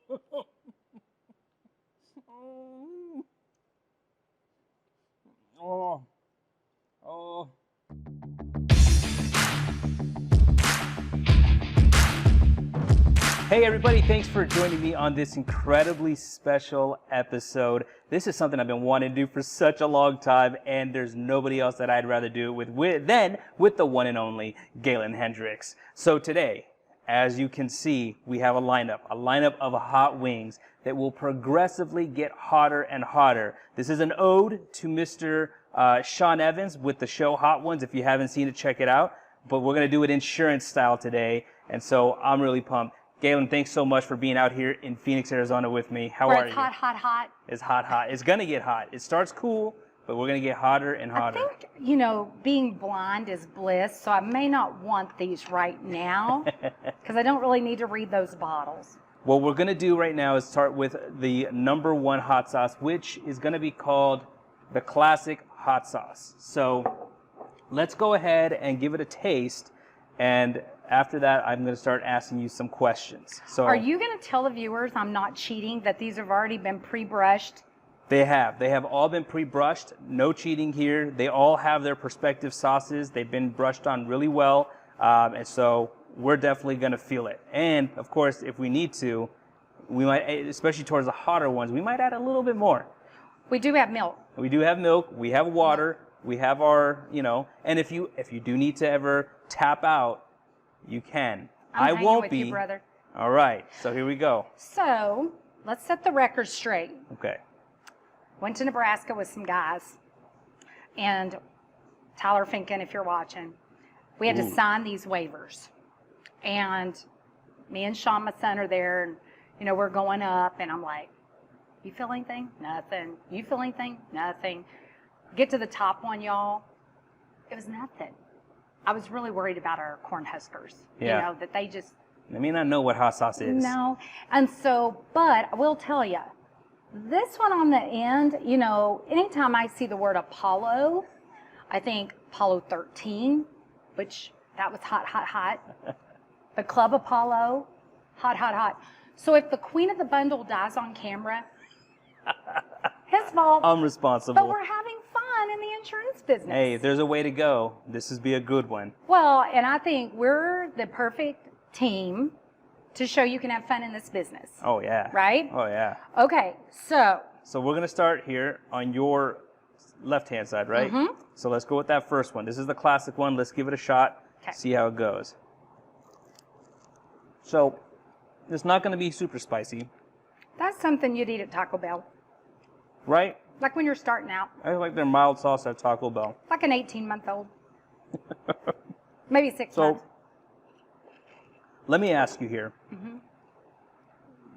Oh, oh. Hey everybody, thanks for joining me on this incredibly special episode. This is something I've been wanting to do for such a long time, and there's nobody else that I'd rather do it with the one and only Galen Hendricks. So today, as you can see, we have a lineup of hot wings that will progressively get hotter and hotter. This is an ode to Mr. Sean Evans with the show Hot Ones. If you haven't seen it, check it out. But we're going to do it insurance style today, and so I'm really pumped. Galen, thanks so much for being out here in Phoenix, Arizona with me. How are you? It's hot, hot, hot. It's hot, hot. It's going to get hot. It starts cool, but we're going to get hotter and hotter. I think, being blind is bliss, so I may not want these right now because I don't really need to read those bottles. What we're going to do right now is start with the #1 hot sauce, which is going to be called the classic hot sauce. So let's go ahead and give it a taste, and after that, I'm going to start asking you some questions. So, are you going to tell the viewers I'm not cheating, that these have already been pre-brushed? They have all been pre-brushed. No cheating here. They all have their respective sauces. They've been brushed on really well, and so we're definitely going to feel it. And of course, if we need to, we might, especially towards the hotter ones, we might add a little bit more. We do have milk. We do have milk. We have water. We have our, and if you do need to ever tap out, you can. I won't be. You, brother. All right. So here we go. So let's set the record straight. Okay. Went to Nebraska with some guys, and Tyler Finken, if you're watching, we had to sign these waivers. And me and Sean, my son, are there, and we're going up, and I'm like, "You feel anything? Nothing. You feel anything? Nothing." Get to the top one, y'all. It was nothing. I was really worried about our corn huskers. Yeah. That they just... They may not know what hot sauce is. No. And so, but I will tell you, this one on the end, anytime I see the word Apollo, I think Apollo 13, which that was hot, hot, hot. The Club Apollo, hot, hot, hot. So if the queen of the bundle dies on camera, his fault. I'm responsible. But we're having fun in the insurance business. Hey, if there's a way to go, this would be a good one. Well, and I think we're the perfect team to show you can have fun in this business. Oh, yeah. Right? Oh, yeah. Okay, so we're going to start here on your left-hand side, right? Mm-hmm. So let's go with that first one. This is the classic one. Let's give it a shot, see how it goes. So it's not going to be super spicy. That's something you'd eat at Taco Bell. Right? Like when you're starting out. I like their mild sauce at Taco Bell. Like an 18-month-old. Maybe 6 months. So let me ask you here. Mm-hmm.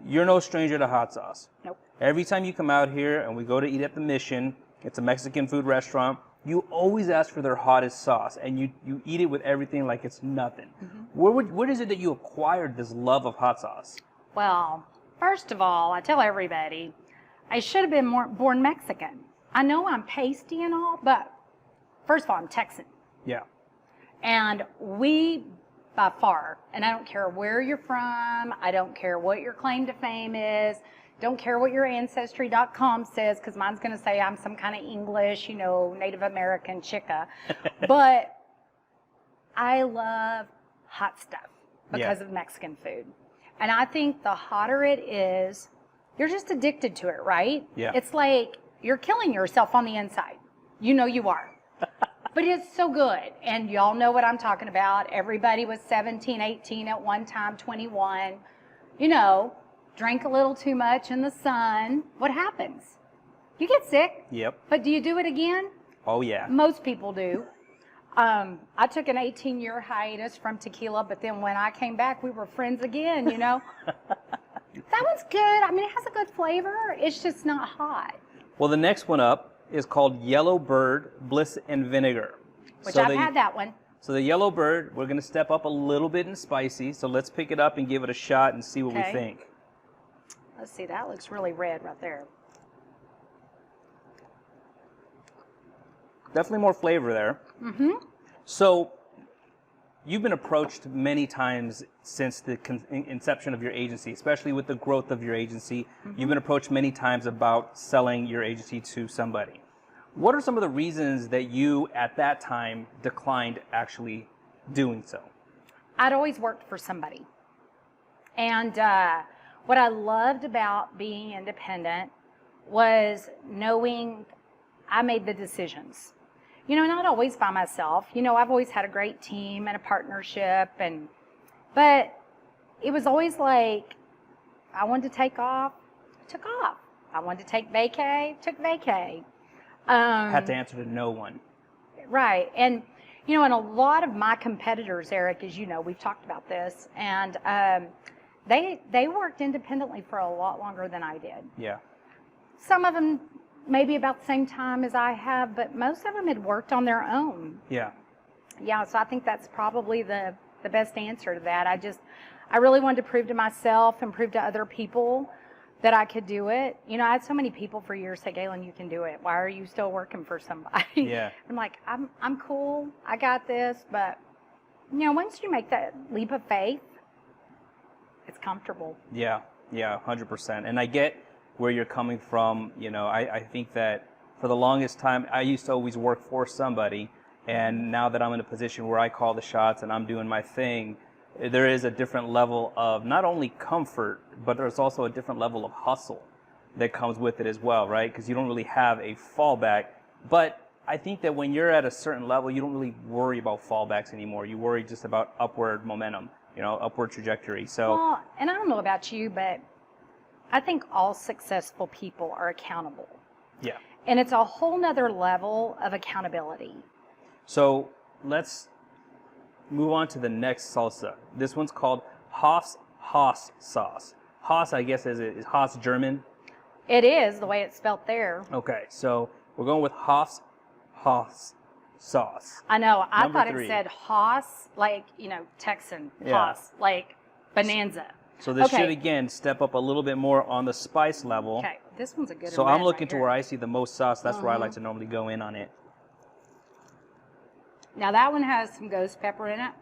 You're no stranger to hot sauce. Nope. Every time you come out here and we go to eat at the Mission, it's a Mexican food restaurant, you always ask for their hottest sauce, and you eat it with everything like it's nothing. Mm-hmm. Where is it that you acquired this love of hot sauce? Well, first of all, I tell everybody, I should have been born Mexican. I know I'm pasty and all, but first of all, I'm Texan. Yeah. And we, by far, and I don't care where you're from, I don't care what your claim to fame is, don't care what your Ancestry.com says, because mine's going to say I'm some kind of English, Native American chica. But I love hot stuff because of Mexican food. And I think the hotter it is, you're just addicted to it, right? Yeah. It's like you're killing yourself on the inside. You are. But it's so good. And y'all know what I'm talking about. Everybody was 17, 18 at one time, 21. Drank a little too much in the sun. What happens? You get sick. Yep. But do you do it again? Oh, yeah. Most people do. I took an 18-year hiatus from tequila, but then when I came back, we were friends again, That one's good. I mean, it has a good flavor. It's just not hot. Well, the next one up is called Yellow Bird Bliss and Vinegar. Which I've had that one. So the Yellow Bird, we're going to step up a little bit in spicy. So let's pick it up and give it a shot and see what we think. Let's see. That looks really red right there. Definitely more flavor there. Mm-hmm. So you've been approached many times since the inception of your agency, especially with the growth of your agency. Mm-hmm. You've been approached many times about selling your agency to somebody. What are some of the reasons that you, at that time, declined actually doing so? I'd always worked for somebody. And what I loved about being independent was knowing I made the decisions. You know, not always by myself. You know, I've always had a great team and a partnership, but it was always like, I wanted to take off, took off. I wanted to take vacay, took vacay. Had to answer to no one. Right. And, you know, and a lot of my competitors, Eric, as you know, we've talked about this, and they worked independently for a lot longer than I did. Yeah. Some of them maybe about the same time as I have, but most of them had worked on their own. Yeah. Yeah, so I think that's probably the best answer to that. I really wanted to prove to myself and prove to other people that I could do it. You know, I had so many people for years say, Galen, you can do it. Why are you still working for somebody? Yeah. I'm like, I'm cool. I got this. But, you know, once you make that leap of faith, it's comfortable. Yeah. Yeah, 100%. And I get where you're coming from. You know, I think that for the longest time, I used to always work for somebody. And now that I'm in a position where I call the shots and I'm doing my thing, there is a different level of not only comfort, but there's also a different level of hustle that comes with it as well, right? Because you don't really have a fallback. But I think that when you're at a certain level, you don't really worry about fallbacks anymore. You worry just about upward momentum, you know, upward trajectory. So, Well, and I don't know about you, but I think all successful people are accountable. yeah. And it's a whole nother level of accountability. So let's move on to the next salsa. This one's called Haas sauce. Haas, I guess, is Haas German? It is the way it's spelt there. Okay, so we're going with Haas sauce. I know. I Number thought 3. it said Haas, like, you know, Texan, Yeah. Haas, like Bonanza. So this Okay. should, again, step up a little bit more on the spice level. Okay, this one's a good So red I'm looking right to here. where I see the most sauce. That's where I like to normally go in on it. Now that one has some ghost pepper in it.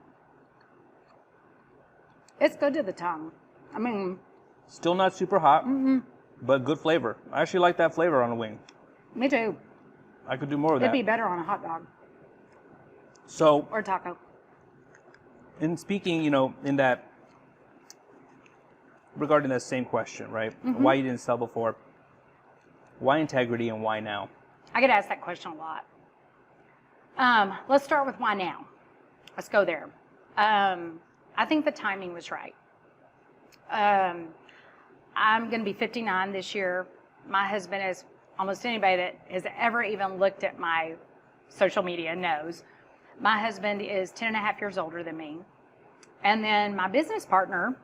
It's good to the tongue. I mean, Still not super hot, but good flavor. I actually like that flavor on a wing. me too. I could do more of It'd that. be better on a hot dog So, or taco. in speaking, you know, in that, regarding that same question, right? Why you didn't sell before? Why integrity and why now? I get asked that question a lot. Let's start with why now. Let's go there. I think the timing was right. I'm going to be 59 this year. My husband, as almost anybody that has ever even looked at my social media knows, my husband is 10 and a half years older than me. And then my business partner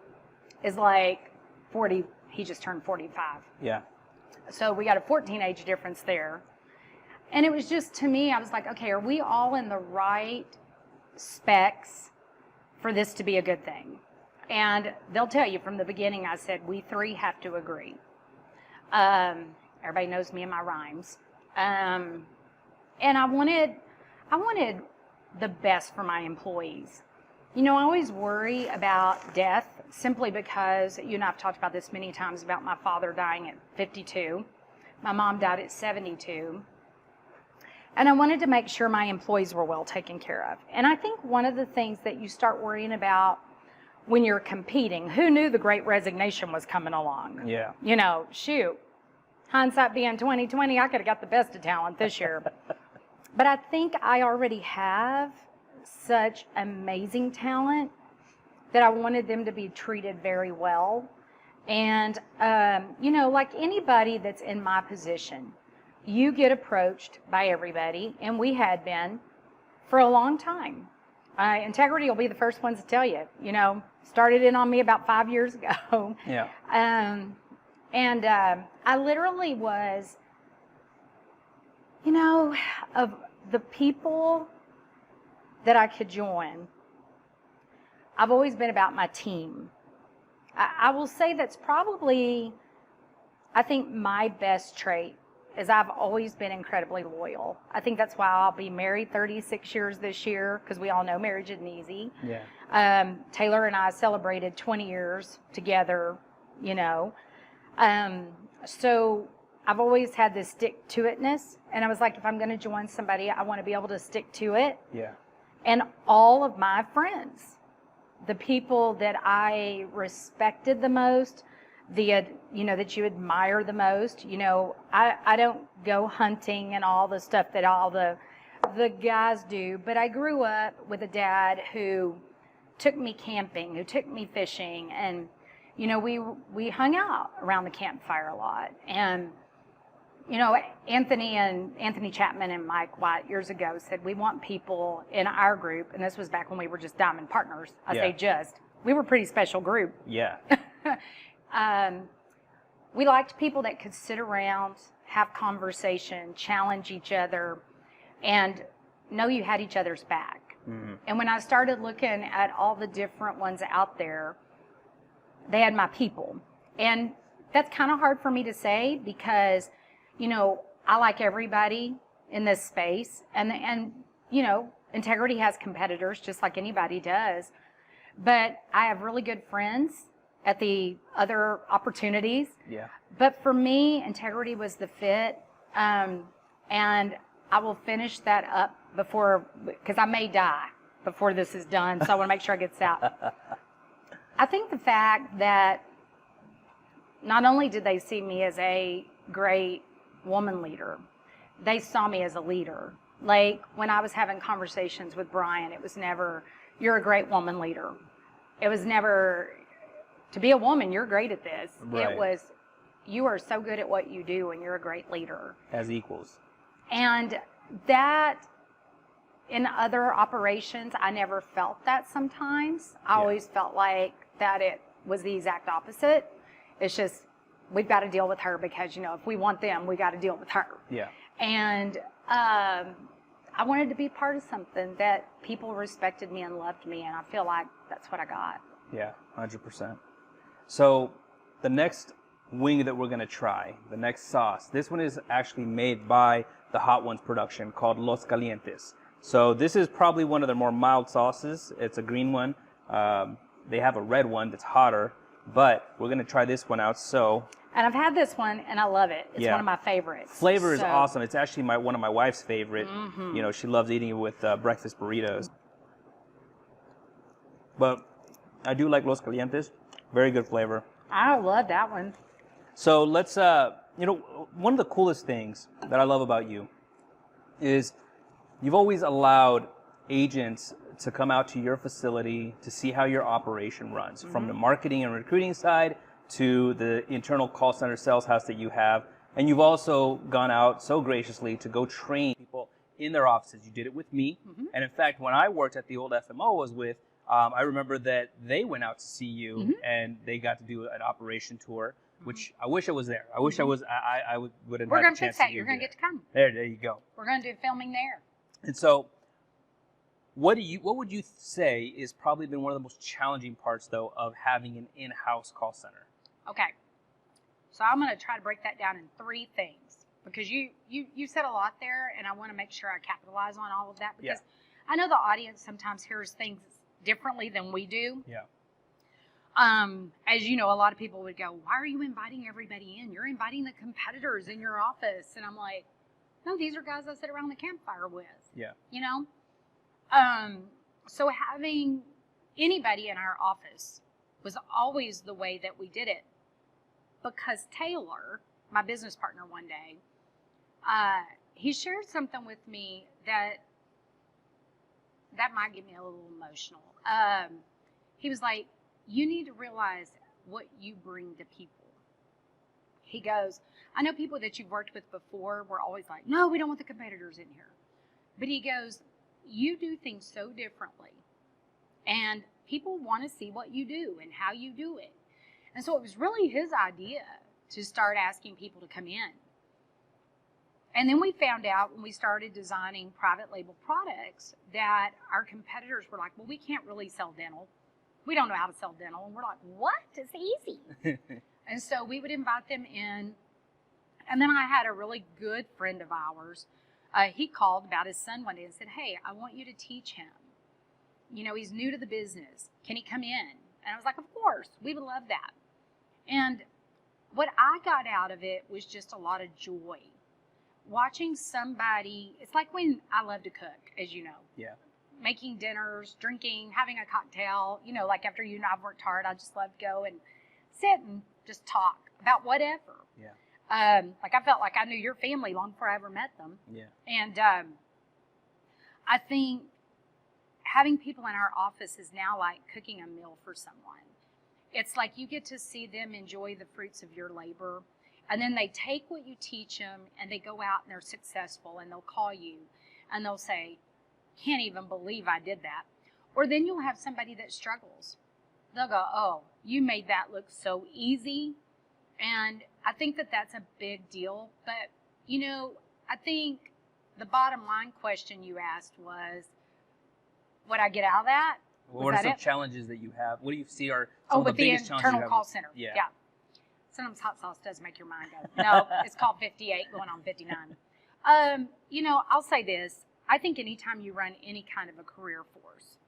is like 40. He just turned 45. Yeah. So we got a 14 age difference there. And it was just, to me, I was like, okay, are we all in the right specs for this to be a good thing? And they'll tell you from the beginning, I said, we three have to agree. Everybody knows me and my rhymes. And I wanted the best for my employees. You know, I always worry about death simply because, you know, I've talked about this many times about my father dying at 52. My mom died at 72. And I wanted to make sure my employees were well taken care of. And I think one of the things that you start worrying about when you're competing, who knew the Great Resignation was coming along? Yeah. You know, shoot, hindsight being 2020, I could have got the best of talent this year. But I think I already have such amazing talent that I wanted them to be treated very well. And, you know, like anybody that's in my position, you get approached by everybody, and we had been for a long time. Integrity will be the first ones to tell you, you know, started in on me about 5 years ago. Yeah. I literally was, you know, of the people that I could join, I've always been about my team. I will say that's probably, I think, my best trait is I've always been incredibly loyal. I think that's why I'll be married 36 years this year, because we all know marriage isn't easy. Yeah. Taylor and I celebrated 20 years together, you know. So I've always had this stick-to-itness, and I was like, if I'm going to join somebody, I want to be able to stick to it. Yeah. And all of my friends, the people that I respected the most, you know, that you admire the most, you know, I don't go hunting and all the stuff that all the guys do, but I grew up with a dad who took me camping, who took me fishing, and, you know, we hung out around the campfire a lot. And, you know, Anthony Chapman and Mike White years ago said, we want people in our group, and this was back when we were just diamond partners. We were a pretty special group. Yeah. We liked people that could sit around, have conversation, challenge each other, and know you had each other's back. Mm-hmm. And when I started looking at all the different ones out there, they had my people. And that's kind of hard for me to say because, you know, I like everybody in this space. And you know, integrity has competitors just like anybody does. But I have really good friends at the other opportunities. Yeah. But for me, integrity was the fit. And I will finish that up because I may die before this is done. So I want to make sure I get this out. I think the fact that not only did they see me as a great woman leader, they saw me as a leader. Like when I was having conversations with Brian, it was never, you're a great woman leader. It was never, to be a woman, you're great at this. Right. It was, you are so good at what you do and you're a great leader. As equals. And that, in other operations, I never felt that sometimes. I always felt like that it was the exact opposite. It's just, we've got to deal with her because, you know, if we want them, we got to deal with her. Yeah. And I wanted to be part of something that people respected me and loved me, and I feel like that's what I got. Yeah, 100%. So the next wing that we're going to try, the next sauce, this one is actually made by the Hot Ones production called Los Calientes. So this is probably one of their more mild sauces. It's a green one. They have a red one that's hotter, but we're going to try this one out. And I've had this one, and I love it. It's one of my favorites. Flavor is awesome. It's actually one of my wife's favorite. Mm-hmm. You know, she loves eating it with breakfast burritos. But I do like Los Calientes. Very good flavor. I love that one. So let's, you know, one of the coolest things that I love about you is you've always allowed agents to come out to your facility to see how your operation runs, from the marketing and recruiting side to the internal call center sales house that you have. And you've also gone out so graciously to go train people in their offices. You did it with me. Mm-hmm. And in fact, when I worked at the old FMO I was with, I remember that they went out to see you and they got to do an operation tour, which I wish I was there. I wish I was, I would have had a chance to do. We're going to fix that. You're going to get to come. There you go. We're going to do filming there. And so, what would you say is probably been one of the most challenging parts, though, of having an in-house call center? Okay. So I'm going to try to break that down in 3 things because you said a lot there, and I want to make sure I capitalize on all of that because I know the audience sometimes hears things differently than we do. Yeah. As you know, a lot of people would go, why are you inviting everybody in? You're inviting the competitors in your office. And I'm like, no, these are guys I sit around the campfire with. Yeah. You know? So having anybody in our office was always the way that we did it. Because Taylor, my business partner one day, he shared something with me that might get me a little emotional. He was like, you need to realize what you bring to people. He goes, I know people that you've worked with before were always like, no, we don't want the competitors in here. But he goes, you do things so differently. And people want to see what you do and how you do it. And so it was really his idea to start asking people to come in. And then we found out when we started designing private label products that our competitors were like, well, we can't really sell dental. We don't know how to sell dental. And we're like, what? It's easy. And so we would invite them in And then I had a really good friend of ours. He called about his son one day and said, "Hey, I want you to teach him. You know, he's new to the business. Can he come in?" And I was like, "Of course, we would love that." And what I got out of it was just a lot of joy. Watching somebody, it's like when I love to cook, as you know. Yeah. Making dinners, drinking, having a cocktail, you know, like after you and I've worked hard, I just love to go and sit and just talk about whatever. Yeah. Like I felt like I knew your family long before I ever met them. Yeah. And I think having people in our office is now like cooking a meal for someone. It's like you get to see them enjoy the fruits of your labor, and then they take what you teach them and they go out and they're successful, and they'll call you and they'll say, "Can't even believe I did that." Or then you'll have somebody that struggles. They'll go, "Oh, you made that look so easy." And I think that that's a big deal. But, you know, I think the bottom line question you asked was, what I get out of that? What are some challenges that you have? What do you see are Oh, some of the with the biggest challenges you internal have? call center. Yeah. Sometimes hot sauce does make your mind go. No, it's called 58 going on 59. You know, I'll say this. I think anytime you run any kind of a career force,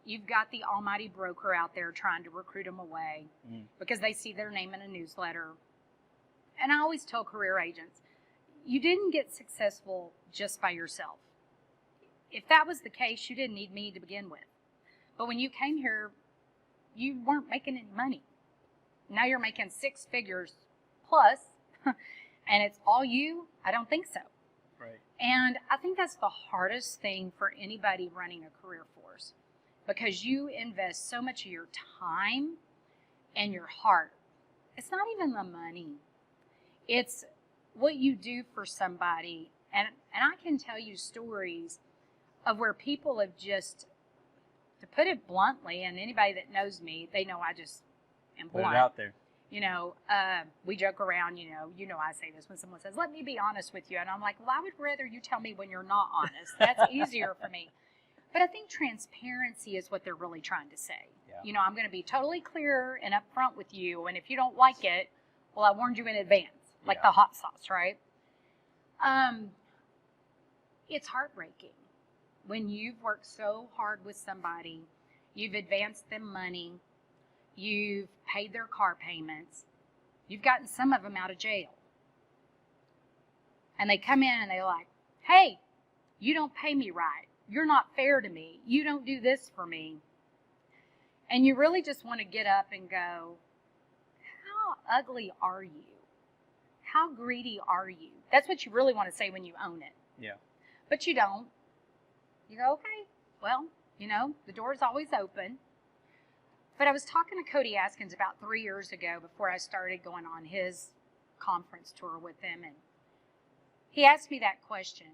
you've got the almighty broker out there trying to recruit them away because they see their name in a newsletter. And I always tell career agents, you didn't get successful just by yourself. If that was the case, you didn't need me to begin with. But when you came here, you weren't making any money. Now you're making 6 figures plus, and it's all you? I don't think so. Right. And I think that's the hardest thing for anybody running a career force, because you invest so much of your time and your heart. It's not even the money. It's what you do for somebody. And I can tell you stories of where people have just, to put it bluntly, and anybody that knows me, they know I just am blunt. Put it out there. You know, we joke around, you know, I say this when someone says, "Let me be honest with you." And I'm like, well, I would rather you tell me when you're not honest. That's easier for me. But I think transparency is what they're really trying to say. Yeah. You know, I'm going to be totally clear and upfront with you. And if you don't like it, well, I warned you in advance, like the hot sauce, right? It's heartbreaking when you've worked so hard with somebody, you've advanced them money, you've paid their car payments, you've gotten some of them out of jail. And they come in and they're like, "Hey, you don't pay me right. You're not fair to me. You don't do this for me." And you really just want to get up and go, how ugly are you? How greedy are you? That's what you really want to say when you own it. Yeah. But you don't. You go, okay, well, you know, the door's always open. But I was talking to Cody Askins about 3 years ago before I started going on his conference tour with him. And he asked me that question.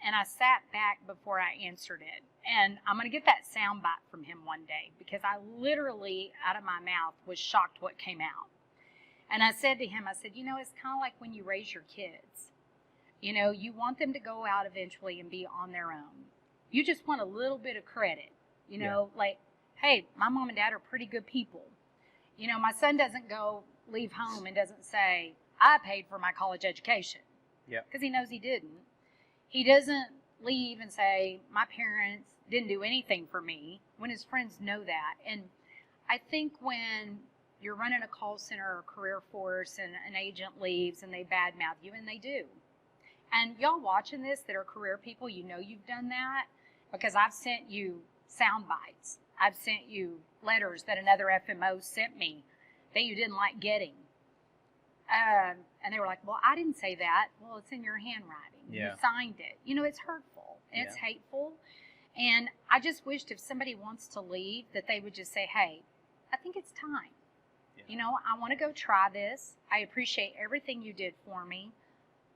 And I sat back before I answered it. And I'm going to get that sound bite from him one day, because I literally, out of my mouth, was shocked what came out. And I said to him, I said, you know, it's kind of like when you raise your kids. You know, you want them to go out eventually and be on their own. You just want a little bit of credit. You know, like, hey, my mom and dad are pretty good people. You know, my son doesn't leave home and doesn't say, "I paid for my college education." Yeah. Because he knows he didn't. He doesn't leave and say, "My parents didn't do anything for me," when his friends know that. And I think when you're running a call center or career force and an agent leaves and they badmouth you, and they do. And y'all watching this that are career people, you know you've done that, because I've sent you sound bites. I've sent you letters that another FMO sent me that you didn't like getting. And they were like, "Well, I didn't say that." Well, it's in your handwriting. Yeah. You signed it. You know, it's hurtful and it's hateful. And I just wished if somebody wants to leave that they would just say, "Hey, I think it's time. Yeah. You know, I want to go try this. I appreciate everything you did for me,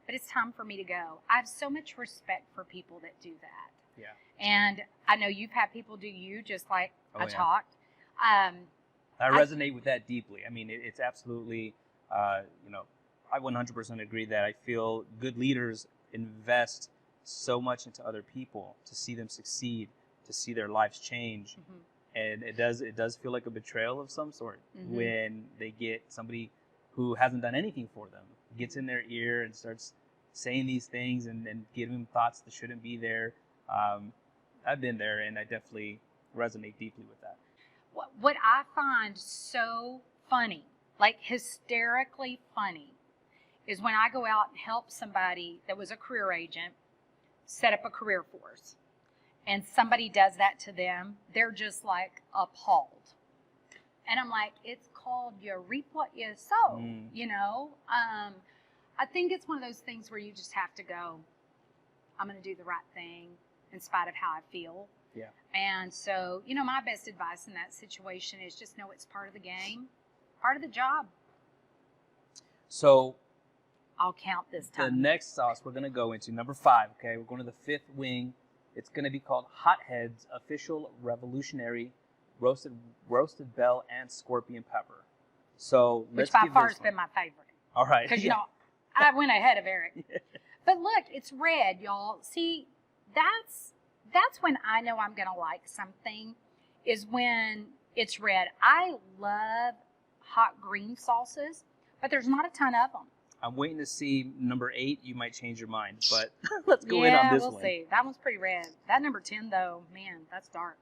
but it's time for me to go." I have so much respect for people that do that. Yeah. And I know you've had people do you, just like I talked. I resonate with that deeply. I mean, it's absolutely, you know, I 100% agree that I feel good leaders invest so much into other people to see them succeed, to see their lives change. Mm-hmm. And it does feel like a betrayal of some sort Mm-hmm. when they get somebody who hasn't done anything for them gets in their ear and starts saying these things and giving them thoughts that shouldn't be there. I've been there, and I definitely resonate deeply with that. What I find so funny, like hysterically funny, is when I go out and help somebody that was a career agent set up a career force, and somebody does that to them, they're just like appalled. And I'm like, it's called you reap what you sow, you know? I think it's one of those things where you just have to go, I'm going to do the right thing in spite of how I feel. Yeah. And so, you know, my best advice in that situation is just know it's part of the game, part of the job. So I'll count this time. the next sauce we're going to go into, number 5, okay? We're going to the 5th wing. It's going to be called Hothead's Official Revolutionary Roasted Bell and Scorpion Pepper. So let's Which by give far this has one. been my favorite. All right. Because, you know, I went ahead of Eric. But look, it's red, y'all. See, that's when I know I'm going to like something, is when it's red. I love hot green sauces, but there's not a ton of them. I'm waiting to see number 8. You might change your mind, but let's go in on this one. Yeah, we'll see. That one's pretty red. That number 10, though, man, that's dark.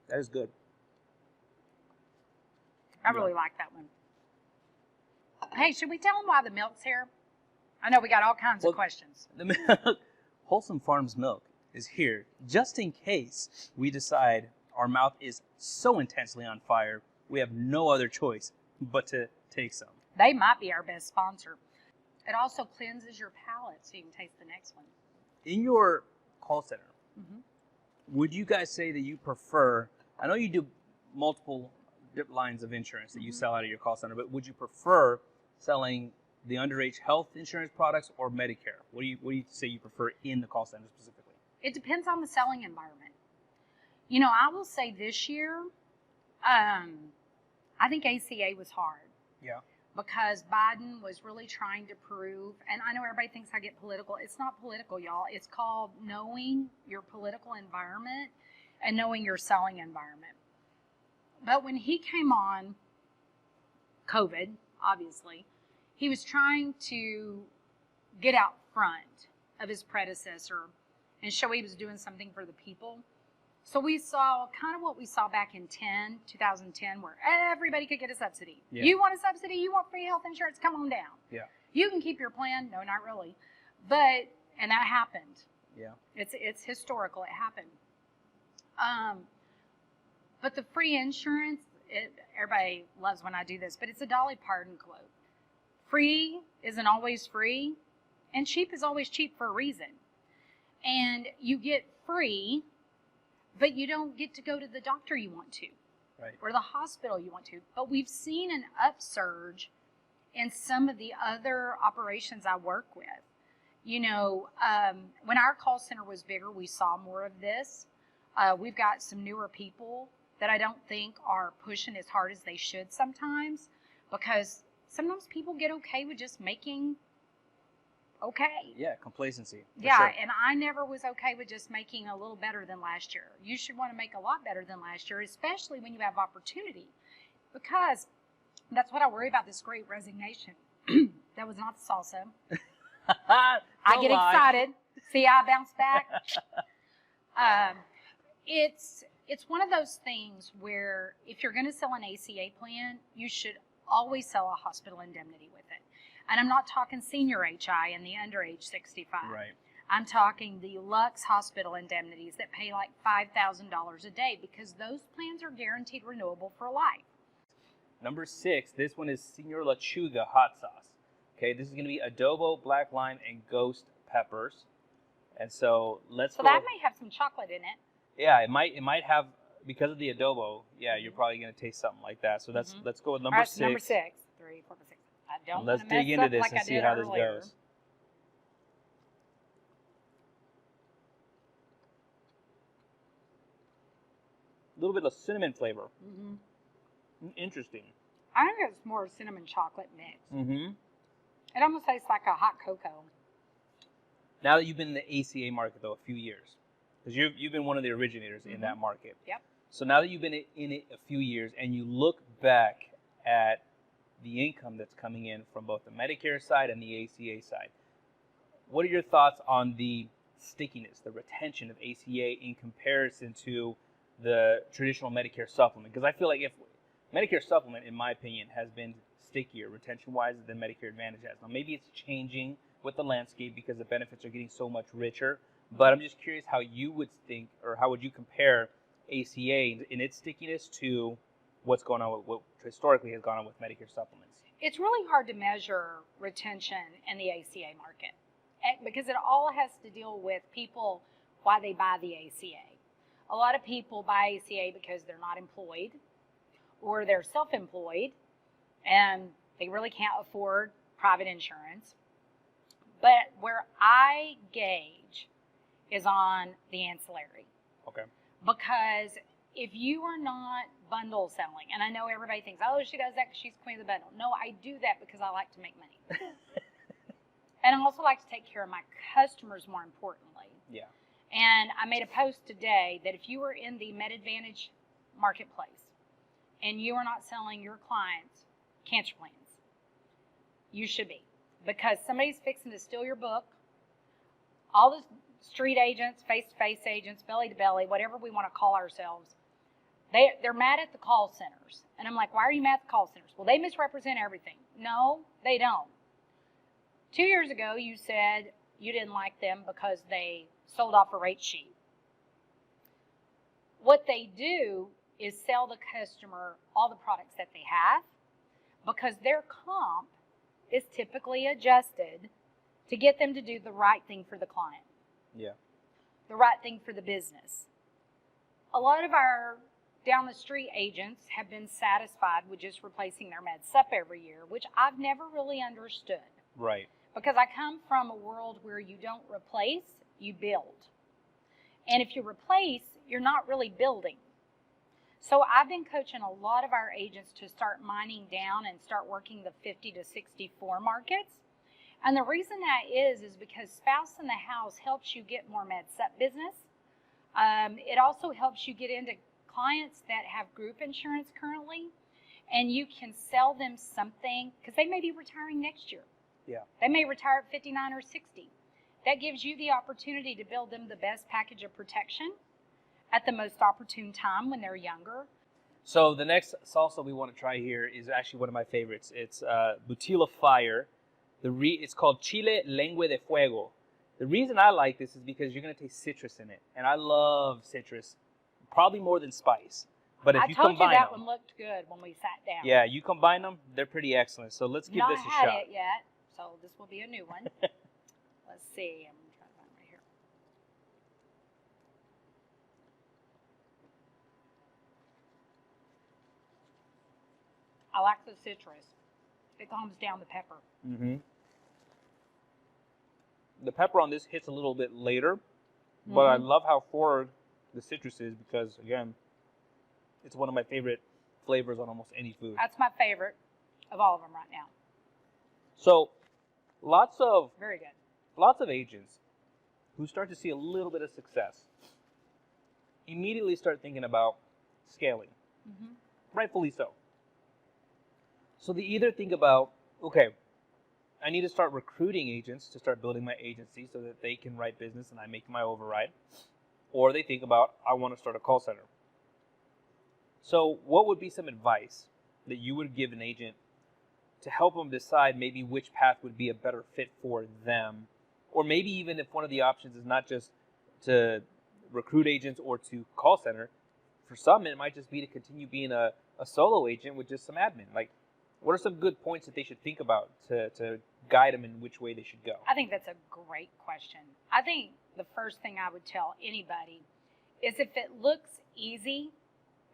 That is good. I really like that one. Hey, should we tell them why the milk's here? I know we got all kinds of questions. The milk, Wholesome Farms milk is here just in case we decide our mouth is so intensely on fire we have no other choice but to take some. They might be our best sponsor. It also cleanses your palate so you can taste the next one. In your call center, would you guys say that you prefer, I know you do multiple lines of insurance that you sell out of your call center, but would you prefer selling the underage health insurance products or Medicare? What do you say you prefer in the call center specifically? It depends on the selling environment. You know, I will say this year, I think ACA was hard. Yeah. Because Biden was really trying to prove, and I know everybody thinks I get political. It's not political, y'all. It's called knowing your political environment and knowing your selling environment. But when he came on, COVID, obviously, he was trying to get out front of his predecessor and show he was doing something for the people. So we saw kind of what we saw back in 2010, where everybody could get a subsidy. Yeah. You want a subsidy? You want free health insurance? Come on down. Yeah. You can keep your plan. No, not really. But, and that happened. Yeah. It's historical. It happened. But the free insurance, everybody loves when I do this, but it's a Dolly Parton quote. Free isn't always free, and cheap is always cheap for a reason. And you get free, but you don't get to go to the doctor you want to, Right. or the hospital you want to. But we've seen an upsurge in some of the other operations I work with. You know, when our call center was bigger, we saw more of this. We've got some newer people that I don't think are pushing as hard as they should sometimes, because sometimes people get okay with just making okay. Yeah, complacency. for Yeah, sure. and I never was okay with just making a little better than last year. You should want to make a lot better than last year, especially when you have opportunity, because that's what I worry about, this great resignation. That was not the salsa. I get excited. See how I bounce back? It's one of those things where if you're going to sell an ACA plan, you should always sell a hospital indemnity with it. And I'm not talking senior HI and the under age 65. Right. I'm talking the Lux hospital indemnities that pay like $5,000 a day, because those plans are guaranteed renewable for life. Number 6, this one is Senor Lechuga hot sauce. Okay, this is going to be adobo, black lime, and ghost peppers. And so let's So go. that may have some chocolate in it. Yeah, it might have, because of the adobo. Yeah, you're probably going to taste something like that. So let's go with number All right, 6. Number 6. 3, 4, 5, 6. I don't And let's want to mess dig into up this like and I see did how this earlier. goes. A little bit of cinnamon flavor. Interesting. I think it's more cinnamon chocolate mix. Mm-hmm. It almost tastes like a hot cocoa. Now that you've been in the ACA market, though, a few years, because you've been one of the originators in that market. Yep. So now that you've been in it a few years and you look back at the income that's coming in from both the Medicare side and the ACA side. What are your thoughts on the stickiness, the retention of ACA in comparison to the traditional Medicare supplement? Because I feel like if Medicare supplement, in my opinion, has been stickier retention-wise than Medicare Advantage has. Now, maybe it's changing with the landscape because the benefits are getting so much richer, but I'm just curious how you would think, or how would you compare ACA in its stickiness to what's going on with what historically has gone on with Medicare supplements? It's really hard to measure retention in the ACA market because it all has to deal with people, why they buy the ACA. A lot of people buy ACA because they're not employed or they're self-employed and they really can't afford private insurance. But where I gauge is on the ancillary. Okay. Because if you are not bundle selling, and I know everybody thinks, oh, she does that because she's queen of the bundle. No, I do that because I like to make money. And I also like to take care of my customers more importantly. Yeah. And I made a post today that if you are in the MedAdvantage marketplace and you are not selling your clients cancer plans, you should be. Because somebody's fixing to steal your book. All the street agents, face-to-face agents, belly-to-belly, whatever we want to call ourselves, they're mad at the call centers. And I'm like, why are you mad at the call centers? Well, they misrepresent everything. No, they don't. 2 years ago, you said you didn't like them because they sold off a rate sheet. What they do is sell the customer all the products that they have because their comp is typically adjusted to get them to do the right thing for the client. Yeah. The right thing for the business. A lot of our down the street agents have been satisfied with just replacing their med sup every year, which I've never really understood. Right. Because I come from a world where you don't replace, you build. And if you replace, you're not really building. So I've been coaching a lot of our agents to start mining down and start working the 50 to 64 markets. And the reason that is because Spouse in the House helps you get more med sup business. It also helps you get into clients that have group insurance currently, and you can sell them something because they may be retiring next year. Yeah. They may retire at 59 or 60. That gives you the opportunity to build them the best package of protection at the most opportune time when they're younger. So the next salsa we want to try here is actually one of my favorites. It's Butila Fire. It's called Chile Lengua de Fuego. The reason I like this is because you're going to taste citrus in it. And I love citrus, probably more than spice. But if you combine them... I told you that one looked good when we sat down. Yeah, you combine them, they're pretty excellent. So let's give this a shot. Not had it yet, so this will be a new one. Let's see. I'm trying to find it right here. I like the citrus. It calms down the pepper. Mm-hmm. The pepper on this hits a little bit later, but I love how forward the citrus is because, again, it's one of my favorite flavors on almost any food. That's my favorite of all of them right now. So, Very good. Lots of agents who start to see a little bit of success immediately start thinking about scaling. Mm-hmm. Rightfully so. So they either think about, okay, I need to start recruiting agents to start building my agency so that they can write business and I make my override. Or they think about, I want to start a call center. So what would be some advice that you would give an agent to help them decide maybe which path would be a better fit for them? Or maybe even if one of the options is not just to recruit agents or to call center, for some it might just be to continue being a solo agent with just some admin. Like, what are some good points that they should think about to guide them in which way they should go? I think that's a great question. I think the first thing I would tell anybody is if it looks easy,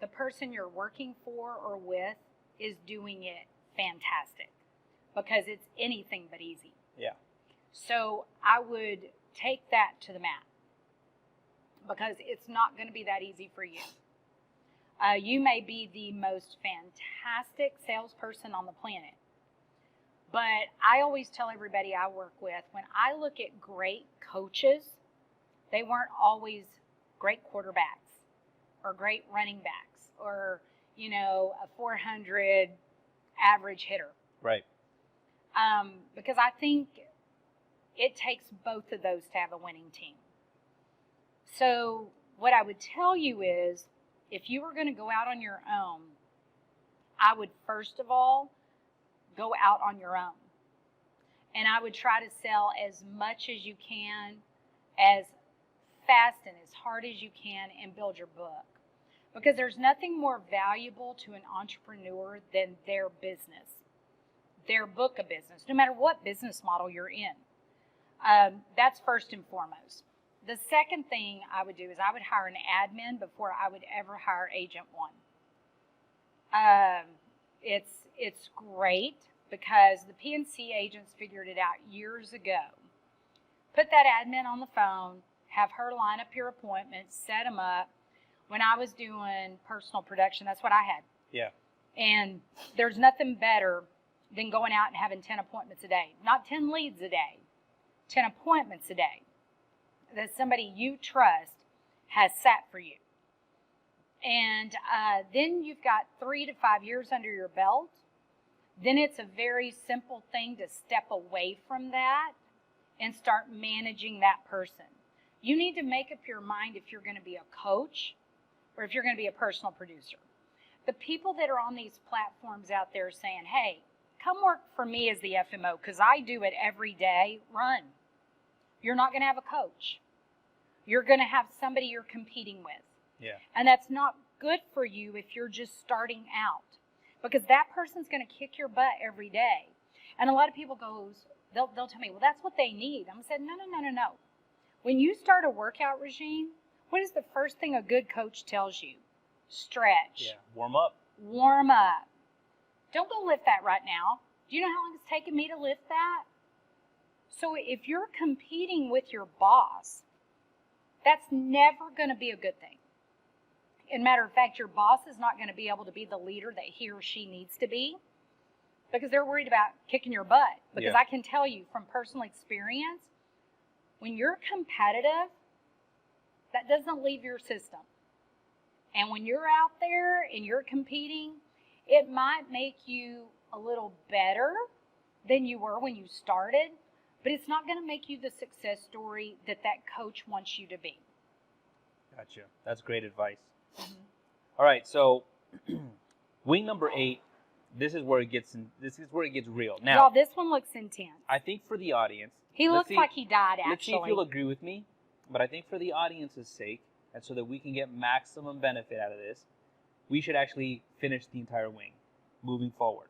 the person you're working for or with is doing it fantastic because it's anything but easy. Yeah. So I would take that to the mat because it's not going to be that easy for you. You may be the most fantastic salesperson on the planet, but I always tell everybody I work with, when I look at great coaches, they weren't always great quarterbacks or great running backs or, a 400 average hitter. Right. Because I think it takes both of those to have a winning team. So what I would tell you is, if you were going to go out on your own, I would first of all go out on your own. And I would try to sell as much as you can, as fast and as hard as you can, and build your book. Because there's nothing more valuable to an entrepreneur than their business, their book of business, no matter what business model you're in. That's first and foremost. The second thing I would do is I would hire an admin before I would ever hire agent one. It's great because the PNC agents figured it out years ago. Put that admin on the phone, have her line up your appointments, set them up. When I was doing personal production, that's what I had. Yeah. And there's nothing better than going out and having 10 appointments a day. Not 10 leads a day, 10 appointments a day that somebody you trust has sat for you. And then you've got 3 to 5 years under your belt. Then it's a very simple thing to step away from that and start managing that person. You need to make up your mind if you're going to be a coach or if you're going to be a personal producer. The people that are on these platforms out there saying, hey, come work for me as the FMO because I do it every day, run. You're not going to have a coach. You're going to have somebody you're competing with. Yeah. And that's not good for you if you're just starting out, because that person's going to kick your butt every day. And a lot of people they'll tell me, well, that's what they need. I'm saying, no. When you start a workout regime, what is the first thing a good coach tells you? Stretch. Yeah. Warm up. Warm up. Don't go lift that right now. Do you know how long it's taken me to lift that? So if you're competing with your boss, that's never going to be a good thing. As a matter of fact, your boss is not going to be able to be the leader that he or she needs to be because they're worried about kicking your butt. Because I can tell you from personal experience, when you're competitive, that doesn't leave your system. And when you're out there and you're competing, it might make you a little better than you were when you started, but it's not going to make you the success story that coach wants you to be. Gotcha. That's great advice. Mm-hmm. All right, so wing number 8. This is where it gets real. Now, Y'all, this one looks intense. I think for the audience, He looks like he died. Actually, let's see if you'll agree with me. But I think for the audience's sake, and so that we can get maximum benefit out of this, we should actually finish the entire wing, moving forward.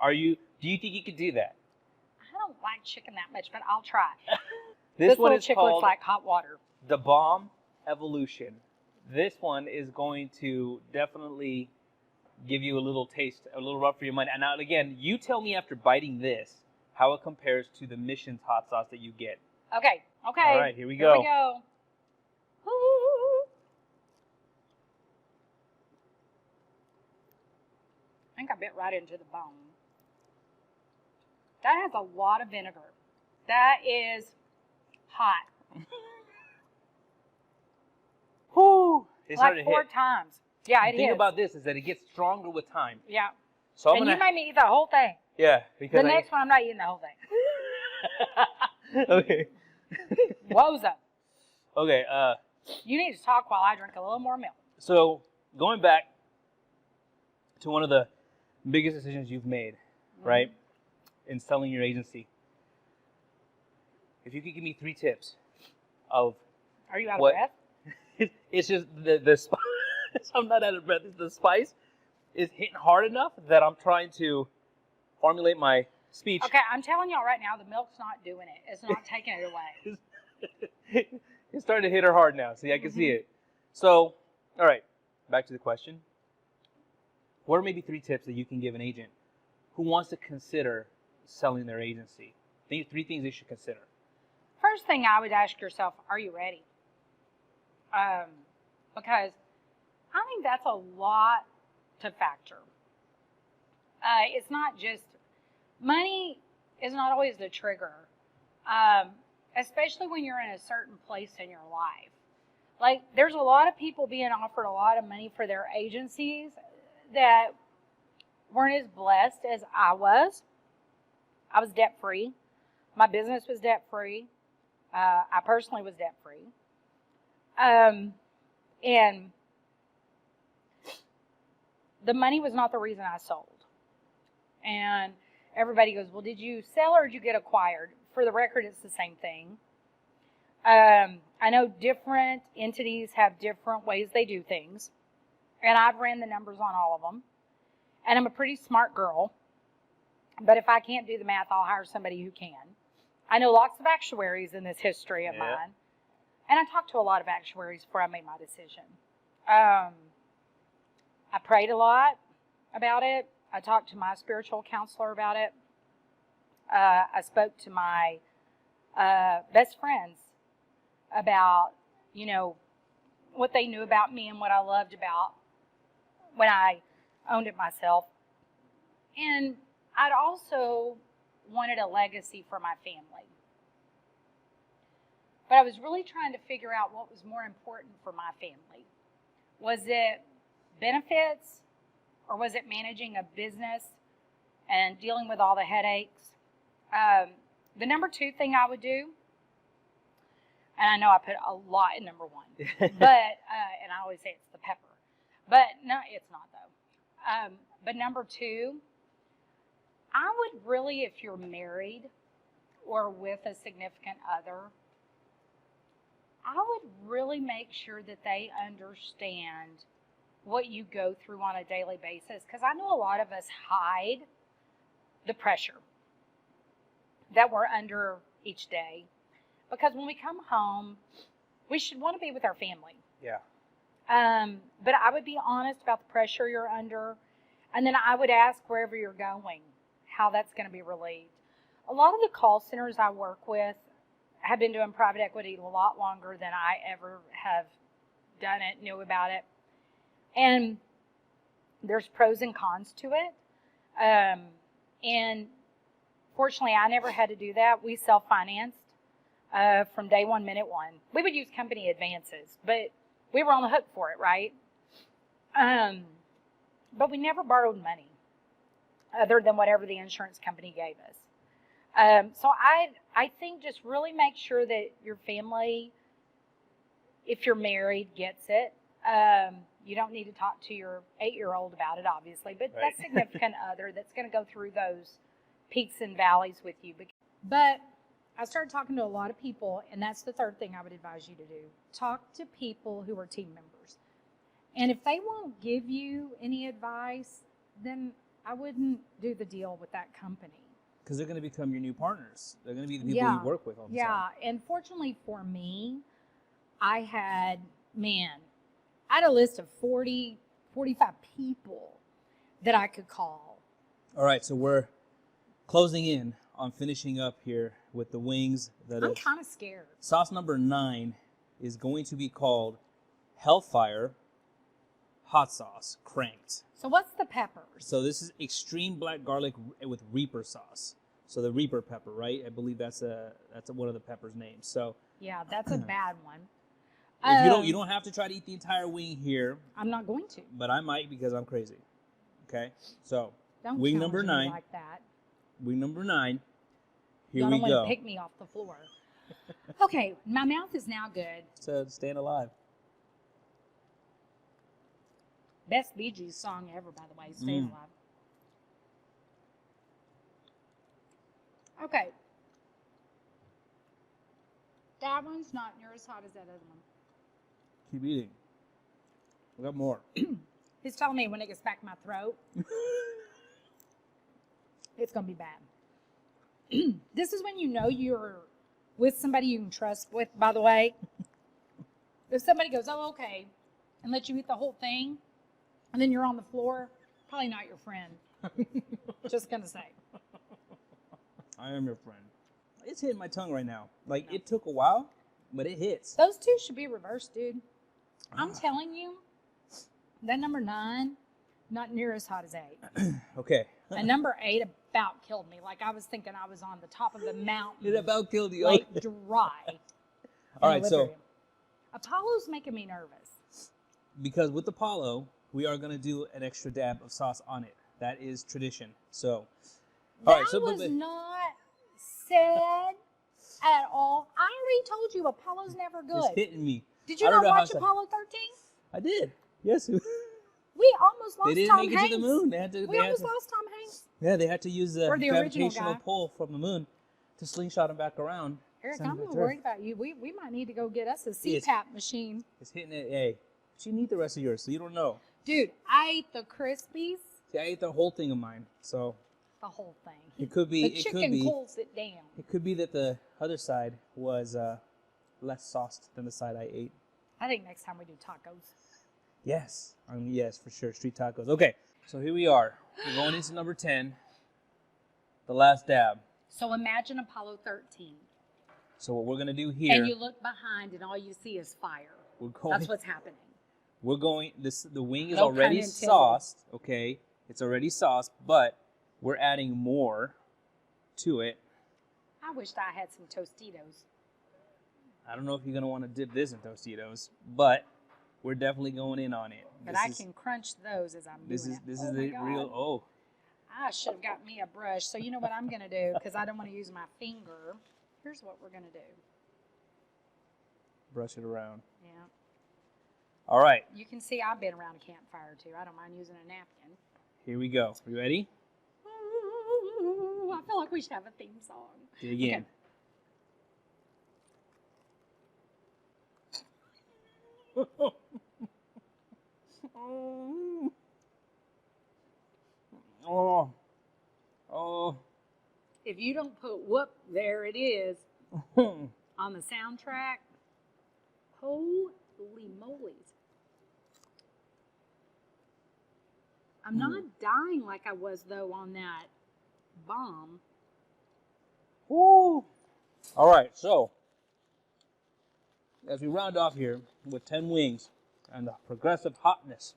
Do you think you could do that? I don't like chicken that much, but I'll try. This one little is chick called looks like hot water. the Bomb Evolution. This one is going to definitely give you a little taste, a little rub for your money. And now, again, you tell me after biting this how it compares to the Mission's hot sauce that you get. Okay. All right, here we go. Here we go. Ooh. I think I bit right into the bone. That has a lot of vinegar. That is hot. Whoo! It Like started 4 to hit. times. Yeah, it The thing hits. about this is that it gets stronger with time. Yeah. So I'm And gonna, you made me eat the whole thing. yeah, because The next one, I'm not eating the whole thing. Okay. Woza. Okay. You need to talk while I drink a little more milk. So going back to one of the biggest decisions you've made, right, in selling your agency. If you could give me 3 tips of Are you out what, of breath? it's just the spice. I'm not out of breath. The spice is hitting hard enough that I'm trying to formulate my speech. Okay, I'm telling y'all right now, the milk's not doing it. It's not taking it away. It's starting to hit her hard now. See, I can see it. So, all right, back to the question. What are maybe 3 tips that you can give an agent who wants to consider selling their agency? 3 things they should consider. First thing I would ask yourself, are you ready? Because I think that's a lot to factor. It's not just, money is not always the trigger, especially when you're in a certain place in your life. Like, there's a lot of people being offered a lot of money for their agencies that weren't as blessed as I was. I was debt-free. My business was debt-free. I personally was debt-free. And the money was not the reason I sold. And everybody goes, well, did you sell or did you get acquired? For the record, it's the same thing. I know different entities have different ways they do things. And I've ran the numbers on all of them. And I'm a pretty smart girl. But if I can't do the math, I'll hire somebody who can. I know lots of actuaries in this history of mine. And I talked to a lot of actuaries before I made my decision. I prayed a lot about it. I talked to my spiritual counselor about it. I spoke to my best friends about, what they knew about me and what I loved about when I owned it myself. And I'd also wanted a legacy for my family. But I was really trying to figure out what was more important for my family. Was it benefits, or was it managing a business and dealing with all the headaches? The number 2 thing I would do, and I know I put a lot in number 1, but, and I always say it's the pepper, but no, it's not though. But number 2, I would really, if you're married or with a significant other, I would really make sure that they understand what you go through on a daily basis. Because I know a lot of us hide the pressure that we're under each day. Because when we come home, we should want to be with our family. Yeah. But I would be honest about the pressure you're under. And then I would ask wherever you're going, how that's going to be relieved. A lot of the call centers I work with have been doing private equity a lot longer than I ever have done it, knew about it. And there's pros and cons to it. And fortunately, I never had to do that. We self-financed from day one, minute one. We would use company advances, but we were on the hook for it, right? But we never borrowed money other than whatever the insurance company gave us. So I think just really make sure that your family, if you're married, gets it. You don't need to talk to your 8-year-old about it, obviously, but Right. that significant other that's going to go through those peaks and valleys with you. But I started talking to a lot of people, and that's the third thing I would advise you to do. Talk to people who are team members. And if they won't give you any advice, then I wouldn't do the deal with that company. Because they're going to become your new partners. They're going to be the people you work with all the time. Yeah, and fortunately for me, I had a list of 40, 45 people that I could call. All right, so we're closing in on finishing up here with the wings. I'm kind of scared. Sauce number 9 is going to be called Hellfire Hot Sauce Cranked. So what's the peppers? So this is extreme black garlic with Reaper sauce. So the Reaper pepper, right? I believe that's one of the pepper's names. So yeah, that's a bad one. if you don't have to try to eat the entire wing here. I'm not going to. But I might because I'm crazy. Okay, so Don't wing challenge number me 9. like that. Wing number 9. Here Y'all we don't go. want to pick me off the floor. Okay, my mouth is now good. So staying alive. Best Bee Gees song ever, by the way, Staying Alive. Okay. That one's not near as hot as that other one. Keep eating. We got more. He's telling me when it gets back in my throat, it's going to be bad. This is when you know you're with somebody you can trust with, by the way. If somebody goes, oh, okay, and let you eat the whole thing, and then you're on the floor, probably not your friend. Just going to say. I am your friend. It's hitting my tongue right now. Like, it took a while, but it hits. Those two should be reversed, dude. I'm telling you, that number 9, not near as hot as 8. Okay. And number 8 about killed me. Like, I was thinking I was on the top of the mountain. It about killed you. Like, dry. All right, so Apollo's making me nervous. because with Apollo, we are going to do an extra dab of sauce on it. That is tradition. So, That was not said at all. I already told you Apollo's never good. It's hitting me. Did you not watch Apollo 13? I did. Yes. We almost lost Tom Hanks. They didn't make it to the moon. We almost lost Tom Hanks. Yeah, they had to use the gravitational original pull from the moon to slingshot him back around. Eric, I'm a little worried about you. We might need to go get us a CPAP machine. It's hitting it. Hey, but you need the rest of yours, so you don't know. Dude, I ate the Crispies. See, I ate the whole thing of mine, so. The whole thing. It could be. The chicken cools it down. It could be that the other side was less sauced than the side I ate. I think next time we do tacos. Yes. Yes, for sure. Street tacos. Okay, so here we are. We're going into number 10. The last dab. So imagine Apollo 13. So what we're going to do here. And you look behind and all you see is fire. That's what's happening. We're going, the wing is already sauced, okay? It's already sauced, but we're adding more to it. I wished I had some Tostitos. I don't know if you're going to want to dip this in Tostitos, but we're definitely going in on it. But I can crunch those as I'm doing it. This is the real, I should have got me a brush. So you know what I'm going to do, because I don't want to use my finger. Here's what we're going to do. Brush it around. Yeah. All right. You can see I've been around a campfire, too. I don't mind using a napkin. Here we go. You ready? Ooh, I feel like we should have a theme song. Dig in. Okay. Oh. If you don't put whoop, there it is on the soundtrack, holy moly. I'm not dying like I was, though, on that bomb. Woo. All right, so as we round off here with 10 wings and the progressive hotness,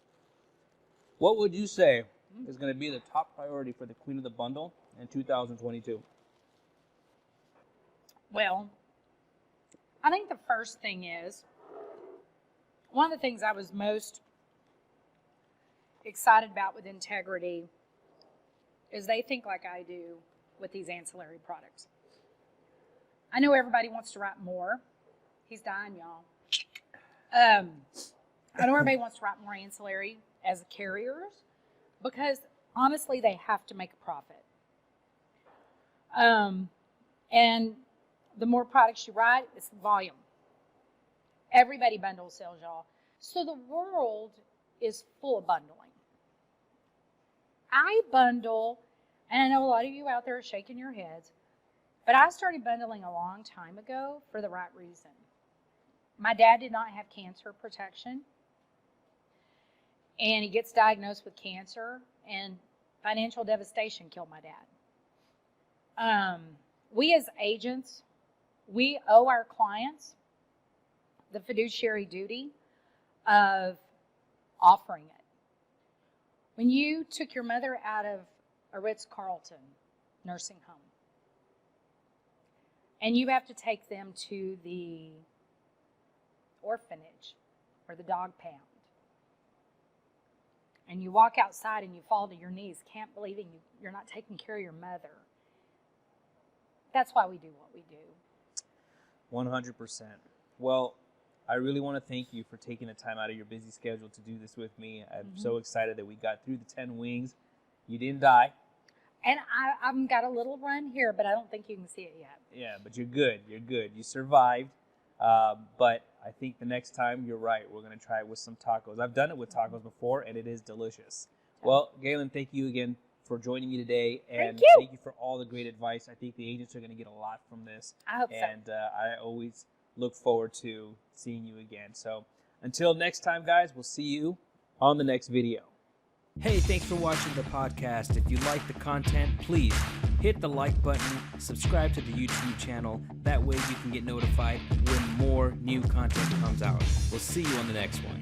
what would you say is going to be the top priority for the Queen of the Bundle in 2022? Well, I think the first thing is, one of the things I was most excited about with Integrity is they think like I do with these ancillary products. I know everybody wants to write more. He's dying, y'all. I know everybody wants to write more ancillary as carriers because honestly, they have to make a profit. And the more products you write, it's volume. Everybody bundles sales, y'all. So the world is full of bundling. I bundle, and I know a lot of you out there are shaking your heads, but I started bundling a long time ago for the right reason. My dad did not have cancer protection, and he gets diagnosed with cancer, and financial devastation killed my dad. We as agents, we owe our clients the fiduciary duty of offering it. When you took your mother out of a Ritz-Carlton nursing home, and you have to take them to the orphanage or the dog pound, and you walk outside and you fall to your knees, can't believe you're not taking care of your mother. That's why we do what we do. 100%. Well, I really want to thank you for taking the time out of your busy schedule to do this with me. I'm so excited that we got through the 10 wings. You didn't die. And I've got a little run here, but I don't think you can see it yet. Yeah, but you're good. You're good. You survived. But I think the next time, you're right, we're going to try it with some tacos. I've done it with tacos before, and it is delicious. Well, Galen, thank you again for joining me today. And thank you for all the great advice. I think the agents are going to get a lot from this. I hope so. And I always look forward to seeing you again. So until next time, guys, we'll see you on the next video. Hey, thanks for watching the podcast. If you like the content, please hit the like button, subscribe to the YouTube channel. That way you can get notified when more new content comes out. We'll see you on the next one.